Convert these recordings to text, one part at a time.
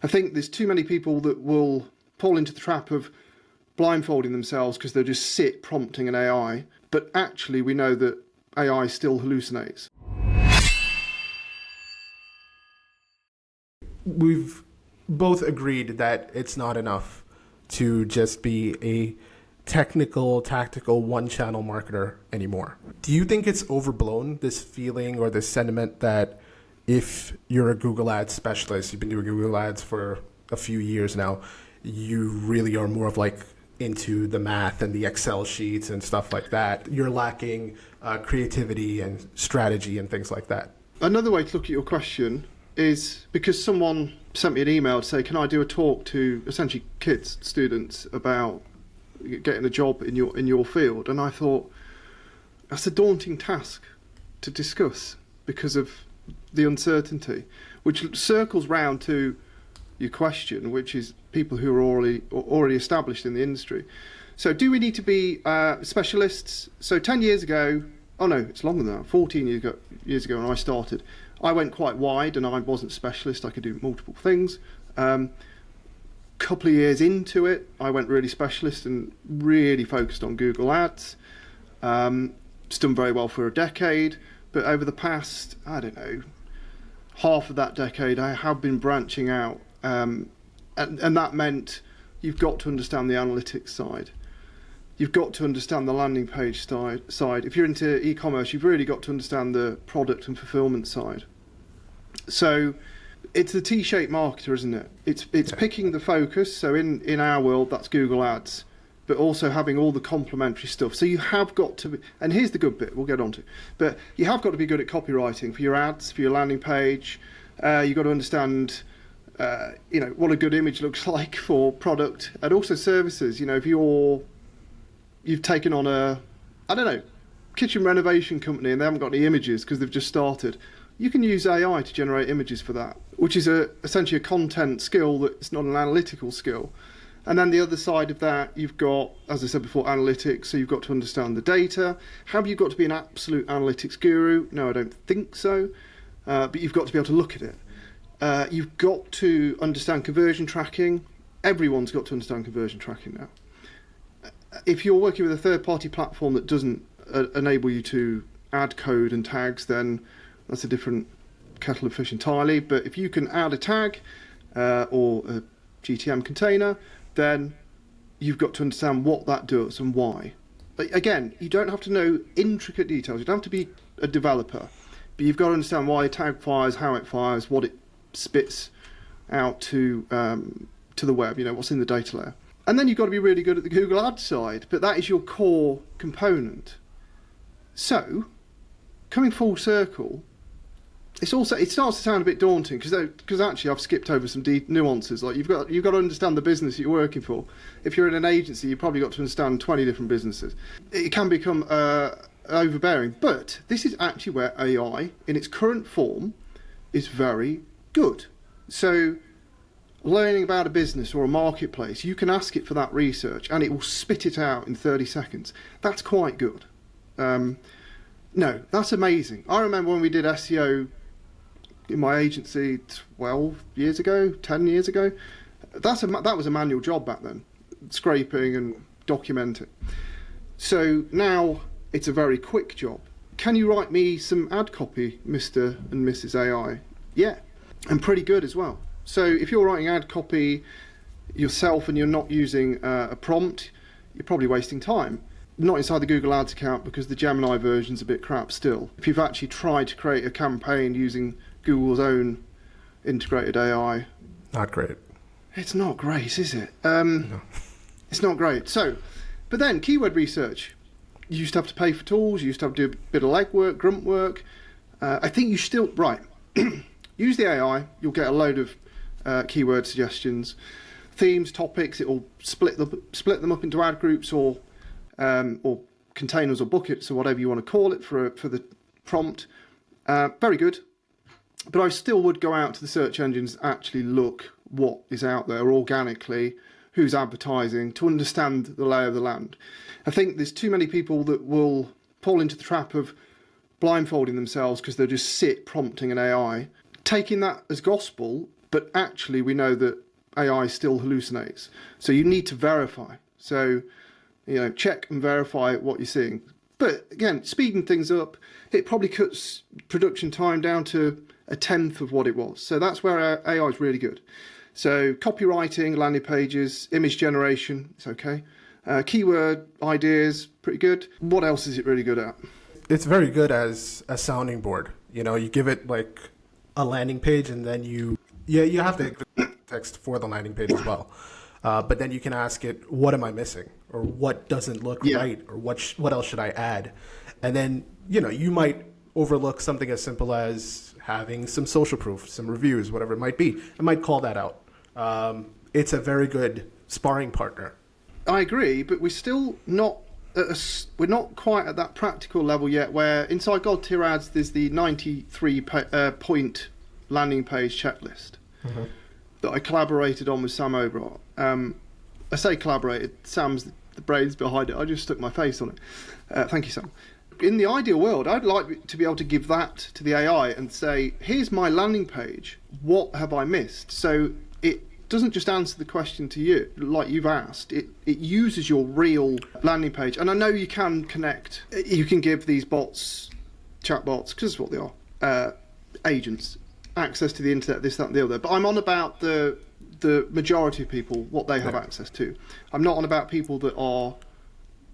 I think there's too many people that will fall into the trap of blindfolding themselves because they'll just sit prompting an AI, but actually we know that AI still hallucinates. We've both agreed that it's not enough to just be a technical, tactical, one-channel marketer anymore. Do you think it's overblown, this feeling or this sentiment that if you're a Google Ads specialist, you've been doing Google Ads for a few years now, you really are more of like into the math and the Excel sheets and stuff like that. You're lacking creativity and strategy and things like that. Another way to look at your question is because someone sent me an email to say, can I do a talk to essentially kids, students, about getting a job in your field? And I thought, that's a daunting task to discuss because of the uncertainty, which circles round to your question, which is people who are already established in the industry. So do we need to be specialists? So 10 years ago, oh no, it's longer than that, 14 years ago when I started, I went quite wide and I wasn't specialist. I could do multiple things. Couple of years into it, I went really specialist and really focused on Google Ads. It's done very well for a decade, but over the past, I don't know, half of that decade, I have been branching out. And that meant you've got to understand the analytics side. You've got to understand the landing page side. If you're into e-commerce, you've really got to understand the product and fulfillment side. So it's the T-shaped marketer, isn't it? It's picking the focus. So in our world, that's Google Ads, but also having all the complementary stuff. So you have got to be, and here's the good bit we'll get on to, but you have got to be good at copywriting for your ads, for your landing page. You've got to understand what a good image looks like for product and also services. If you've taken on a kitchen renovation company and they haven't got any images because they've just started, you can use AI to generate images for that, which is essentially a content skill that's not an analytical skill. And then the other side of that, you've got, as I said before, analytics. So you've got to understand the data. Have you got to be an absolute analytics guru? No, I don't think so. But you've got to be able to look at it. You've got to understand conversion tracking. Everyone's got to understand conversion tracking now. If you're working with a third-party platform that doesn't enable you to add code and tags, then that's a different kettle of fish entirely. But if you can add a tag or a GTM container, then you've got to understand what that does and why. But again, you don't have to know intricate details. You don't have to be a developer, but you've got to understand why a tag fires, how it fires, what it spits out to the web, what's in the data layer. And then you've got to be really good at the Google Ads side, but that is your core component. So, coming full circle, it starts to sound a bit daunting because actually I've skipped over some nuances. Like you've got to understand the business you're working for. If you're in an agency, you've probably got to understand 20 different businesses. It can become overbearing, but this is actually where AI, in its current form, is very good. So, learning about a business or a marketplace, you can ask it for that research and it will spit it out in 30 seconds. That's quite good. No, that's amazing. I remember when we did SEO in my agency 12 years ago, 10 years ago. That was a manual job back then, scraping and documenting. So now it's a very quick job. Can you write me some ad copy, Mr. and Mrs. AI? Yeah, and pretty good as well. So if you're writing ad copy yourself and you're not using a prompt, you're probably wasting time. Not inside the Google Ads account because the Gemini version's a bit crap still. If you've actually tried to create a campaign using Google's own integrated AI. Not great. It's not great, is it? No. It's not great. So, but then keyword research. You used to have to pay for tools, you used to have to do a bit of legwork, grunt work. I think you still, right, use the AI, you'll get a load of keyword suggestions, themes, topics, it will split them up into ad groups or containers or buckets or whatever you want to call it for the prompt. Very good. But I still would go out to the search engines, actually look what is out there organically, who's advertising, to understand the lay of the land. I think there's too many people that will fall into the trap of blindfolding themselves because they'll just sit prompting an AI, taking that as gospel, but actually we know that AI still hallucinates. So you need to verify. So, check and verify what you're seeing. But again, speeding things up, it probably cuts production time down to a tenth of what it was. So that's where AI is really good. So copywriting, landing pages, image generation, it's okay. Keyword ideas, pretty good. What else is it really good at? It's very good as a sounding board. You give it like a landing page, and then you have to text for the landing page as well. But then you can ask it, what am I missing? Or what doesn't look right? Or what else should I add? And then, you might overlook something as simple as having some social proof, some reviews, whatever it might be. I might call that out. It's a very good sparring partner. I agree, but we're still not we're not quite at that practical level yet, where inside God Tier Ads there's the 93 point landing page checklist that I collaborated on with Sam Obrot. I say collaborated, Sam's the brains behind it. I just stuck my face on it. Thank you, Sam. In the ideal world, I'd like to be able to give that to the AI and say, here's my landing page. What have I missed? So it doesn't just answer the question to you like you've asked. It uses your real landing page. And I know you can connect. You can give these bots, chatbots, because that's what they are, agents, access to the internet, this, that, and the other. But I'm on about the majority of people, what they have access to. I'm not on about people that are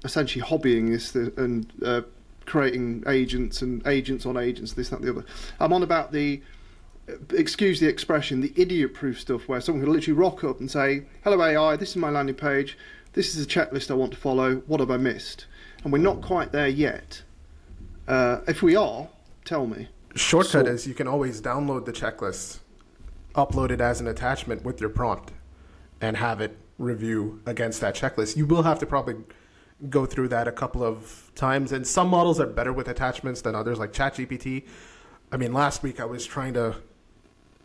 essentially hobbying this and creating agents and agents on agents, this, that, and the other. I'm on about the, excuse the expression, the idiot-proof stuff where someone can literally rock up and say, hello AI, this is my landing page, this is a checklist I want to follow, what have I missed? And we're not quite there yet. If we are, tell me. Shortcut is you can always download the checklist, upload it as an attachment with your prompt, and have it review against that checklist. You will have to probably go through that a couple of times, and some models are better with attachments than others, like ChatGPT. I mean, last week I was trying to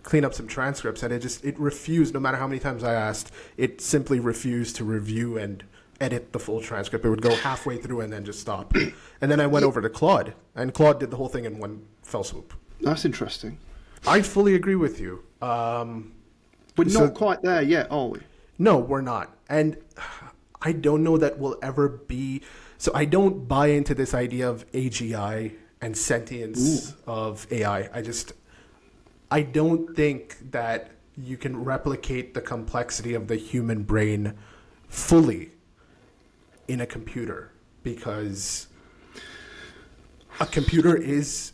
clean up some transcripts, and it refused. No matter how many times I asked, it simply refused to review and edit the full transcript. It would go halfway through and then just stop. And then I went over to Claude, and Claude did the whole thing in one fell swoop. That's interesting. I fully agree with you. We're not quite there yet, are we? No, we're not. And I don't know that we'll ever be. So I don't buy into this idea of AGI and sentience of AI. I don't think that you can replicate the complexity of the human brain fully in a computer, because a computer it's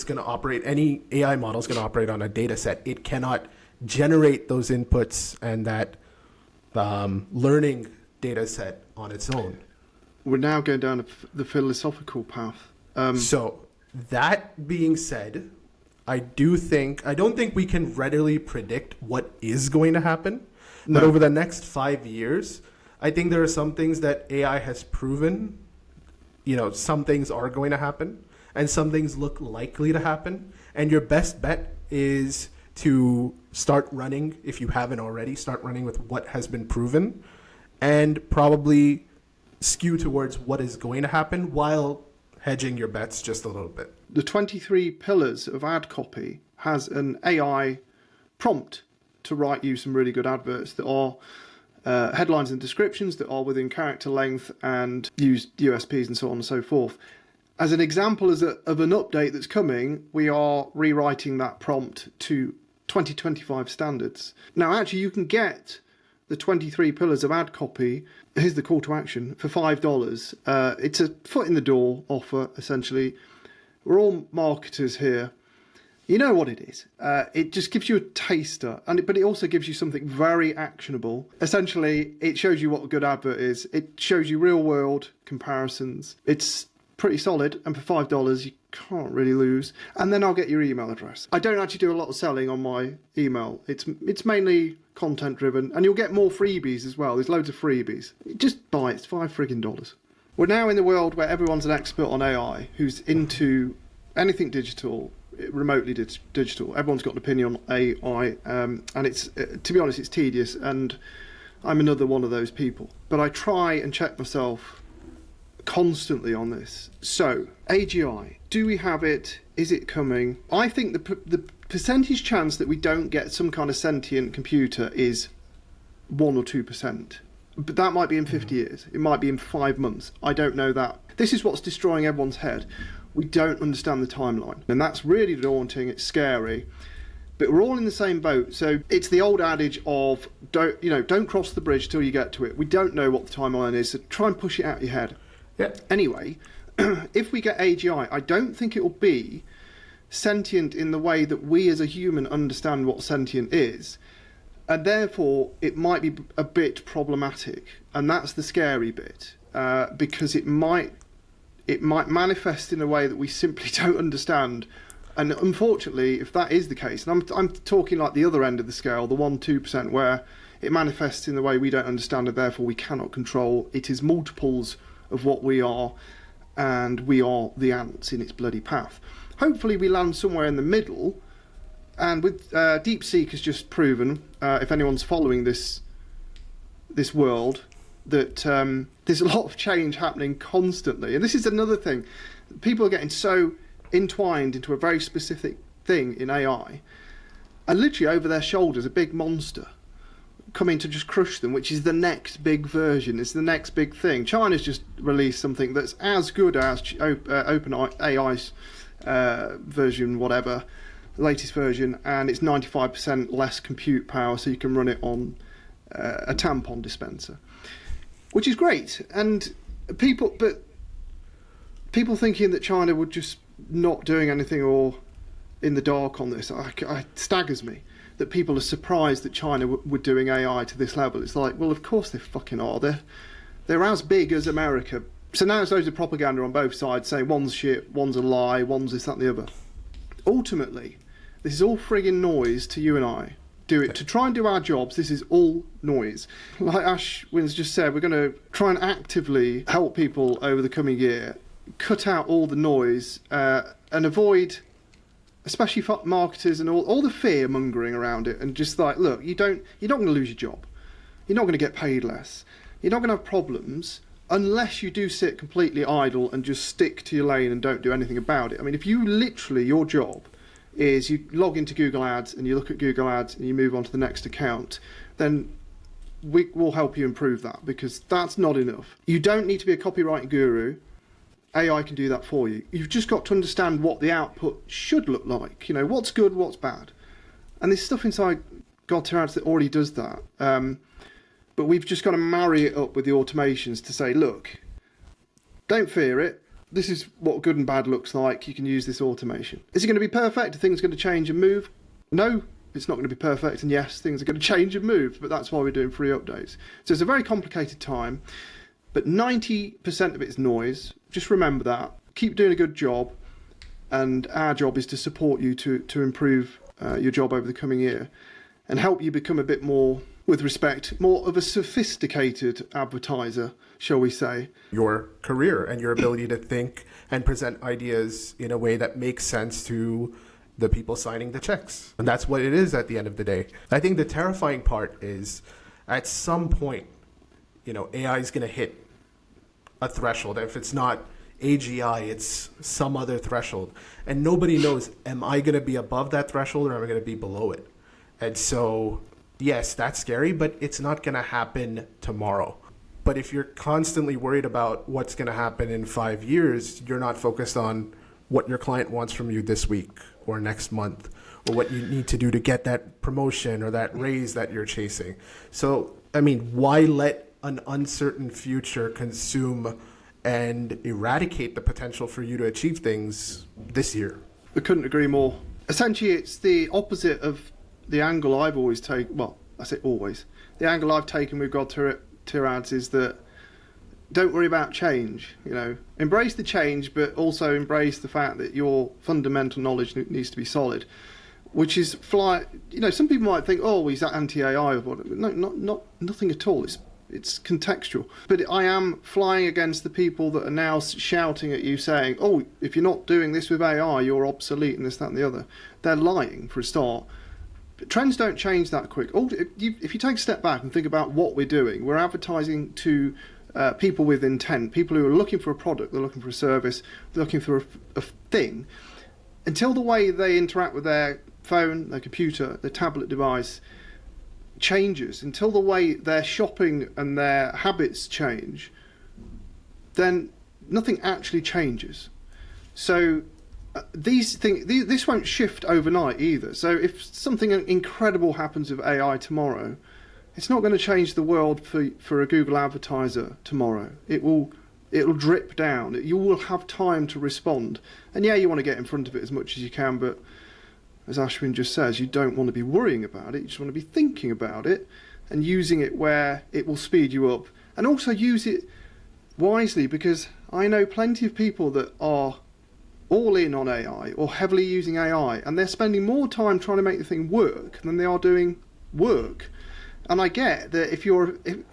going to operate, any AI model is going to operate on a data set. It cannot generate those inputs and that learning data set on its own. We're now going down the philosophical path. So that being said, I don't think we can readily predict what is going to happen. No. But over the next 5 years, I think there are some things that AI has proven, some things are going to happen and some things look likely to happen. And your best bet is to start running, if you haven't already, start running with what has been proven and probably skew towards what is going to happen while hedging your bets just a little bit. The 23 pillars of ad copy has an AI prompt to write you some really good adverts that are headlines and descriptions that are within character length and use USPs and so on and so forth. As an example of an update that's coming, we are rewriting that prompt to 2025 standards. Now, actually, you can get the 23 pillars of ad copy. Here's the call to action for $5. It's a foot in the door offer, essentially. We're all marketers here. You know what it is. It just gives you a taster, but it also gives you something very actionable. Essentially, it shows you what a good advert is. It shows you real-world comparisons. It's pretty solid, and for $5, you can't really lose. And then I'll get your email address. I don't actually do a lot of selling on my email. It's mainly content-driven, and you'll get more freebies as well. There's loads of freebies. Just buy it. It's $5. We're now in the world where everyone's an expert on AI who's into anything digital, remotely digital. Everyone's got an opinion on AI, and it's, to be honest, it's tedious, and I'm another one of those people. But I try and check myself constantly on this. So, AGI, do we have it Is it coming? I think the percentage chance that we don't get some kind of sentient computer is 1 or 2%. But that might be in 50 years. It might be in 5 months. I don't know that. This is what's destroying everyone's head. We don't understand the timeline. And that's really daunting. It's scary. But we're all in the same boat. So it's the old adage of don't cross the bridge till you get to it. We don't know what the timeline is, so try and push it out your head. Yeah. Anyway, if we get AGI, I don't think it will be sentient in the way that we as a human understand what sentient is. And therefore, it might be a bit problematic. And that's the scary bit, because it might manifest in a way that we simply don't understand. And unfortunately, if that is the case, and I'm talking like the other end of the scale, the 1-2%, where it manifests in the way we don't understand and therefore we cannot control. It is multiples of what we are, and we are the ants in its bloody path. Hopefully we land somewhere in the middle, and with DeepSeek has just proven, if anyone's following this world, that there's a lot of change happening constantly. And this is another thing. People are getting so entwined into a very specific thing in AI, and literally over their shoulders a big monster coming to just crush them, which is the next big version. It's the next big thing. China's just released something that's as good as OpenAI's version, whatever, the latest version, and it's 95% less compute power, so you can run it on a tampon dispenser, which is great. And people thinking that China would just not doing anything or in the dark on this, it staggers me that people are surprised that China were doing AI to this level. It's like, well, of course they fucking are. They're as big as America. So now there's loads of propaganda on both sides saying one's shit, one's a lie, one's this, that and the other. Ultimately, this is all frigging noise to you and I. To try and do our jobs, this is all noise. Like Ashwin's just said, we're going to try and actively help people over the coming year cut out all the noise and avoid, especially for marketers and all the fear mongering around it, and just like, look, you're not going to lose your job, you're not going to get paid less, you're not going to have problems unless you do sit completely idle and just stick to your lane and don't do anything about it. I mean, if you literally, your job is you log into Google Ads and you look at Google Ads and you move on to the next account, then we will help you improve that, because that's not enough. You don't need to be a copywriting guru. AI can do that for you. You've just got to understand what the output should look like. You know, what's good, what's bad. And there's stuff inside God Ads that already does that. But we've just got to marry it up with the automations to say, look, don't fear it. This is what good and bad looks like. You can use this automation. Is it going to be perfect? Are things going to change and move? No, it's not going to be perfect. And yes, things are going to change and move. But that's why we're doing free updates. So it's a very complicated time. But 90% of it is noise. Just remember that. Keep doing a good job. And our job is to support you to improve your job over the coming year and help you become a bit more, with respect, more of a sophisticated advertiser, shall we say. Your career and your ability to think and present ideas in a way that makes sense to the people signing the checks. And that's what it is at the end of the day. I think the terrifying part is at some point, AI is going to hit a threshold. If it's not AGI, it's some other threshold. And nobody knows, am I going to be above that threshold or am I going to be below it? And so, yes, that's scary, but it's not going to happen tomorrow. But if you're constantly worried about what's going to happen in 5 years, you're not focused on what your client wants from you this week or next month, or what you need to do to get that promotion or that raise that you're chasing. So, I mean, why let an uncertain future consume and eradicate the potential for you to achieve things this year? I couldn't agree more. Essentially, it's the opposite of the angle I've always taken. Well, I say always. The angle I've taken with God Tier Ads is that don't worry about change. Embrace the change, but also embrace the fact that your fundamental knowledge needs to be solid. Which is some people might think, oh, he's anti-AI or whatever. No, nothing at all. It's contextual. But I am flying against the people that are now shouting at you saying, oh, if you're not doing this with AI, you're obsolete and this, that and the other. They're lying for a start. But trends don't change that quick. If you take a step back and think about what we're doing, we're advertising to people with intent, people who are looking for a product, they're looking for a service, they're looking for a thing. until the way they interact with their phone, their computer, their tablet device changes, until the way their shopping and their habits change, then nothing actually changes. So these things, this won't shift overnight either. So if something incredible happens with AI tomorrow, it's not going to change the world for a Google advertiser tomorrow. It'll drip down. You will have time to respond. And yeah, you want to get in front of it as much as you can, but as Ashwin just says, you don't want to be worrying about it. You just want to be thinking about it and using it where it will speed you up. And also use it wisely, because I know plenty of people that are all in on AI or heavily using AI, and they're spending more time trying to make the thing work than they are doing work. And I get that if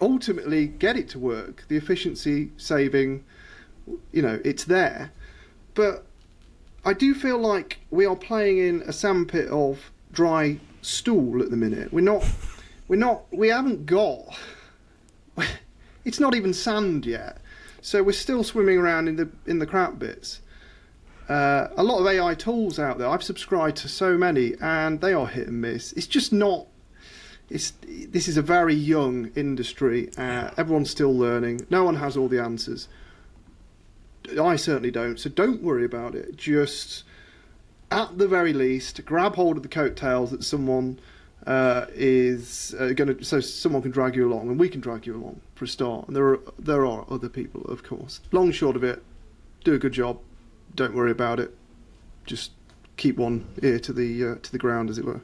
ultimately get it to work, the efficiency saving, it's there. But I do feel like we are playing in a sandpit of dry stool at the minute. We haven't got, it's not even sand yet. So we're still swimming around in the crap bits. A lot of AI tools out there, I've subscribed to so many, and they are hit and miss. It's just not, this is a very young industry. Everyone's still learning. No one has all the answers. I certainly don't, so don't worry about it. Just, at the very least, grab hold of the coattails that someone so someone can drag you along, and we can drag you along for a start. And there are other people, of course. Long and short of it, do a good job. Don't worry about it. Just keep one ear to the ground, as it were.